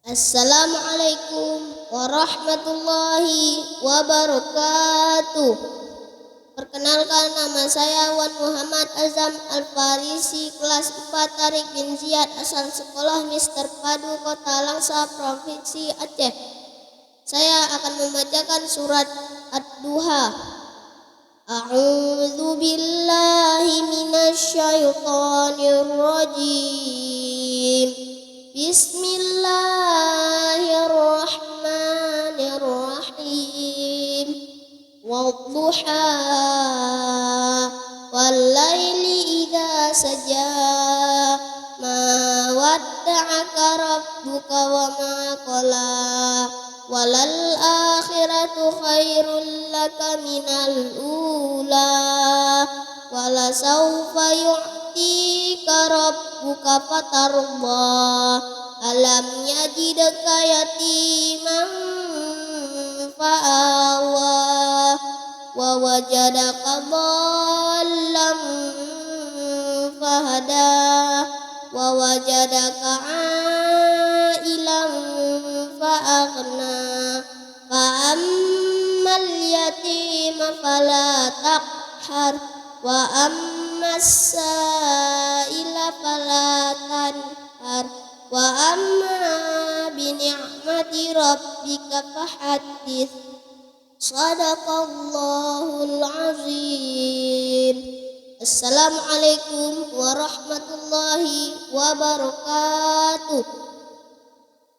Assalamualaikum warahmatullahi wabarakatuh. Perkenalkan, nama saya Wan Muhammad Azam Al-Farisi, kelas 4 Tarik bin Ziyad, asal sekolah Mister Padu, Kota Langsa, Provinsi Aceh. Saya akan membacakan surat Ad-Duha. A'udzu billahi minasy syaithanir rajim. Bismillahirrahmanirrahim. Wadduha wallaili idza saja, ma wadda'aka rabbuka wa ma qala, walal akhiratu khairul laka minal ula, wala sawfa yu'tika rabbuka fatarda, alam yajidka yatiman fa'awa, wa wajadaka dhallan fahada, wa wajadaka ailan fa'aghna, fa'ammal yatima fala taqhar, wa ammas sa'ila fala tanhar, wa amma bi ni'mati rabbika fahaddits. Shadaqallahul azim. Assalamualaikum warahmatullahi wabarakatuh.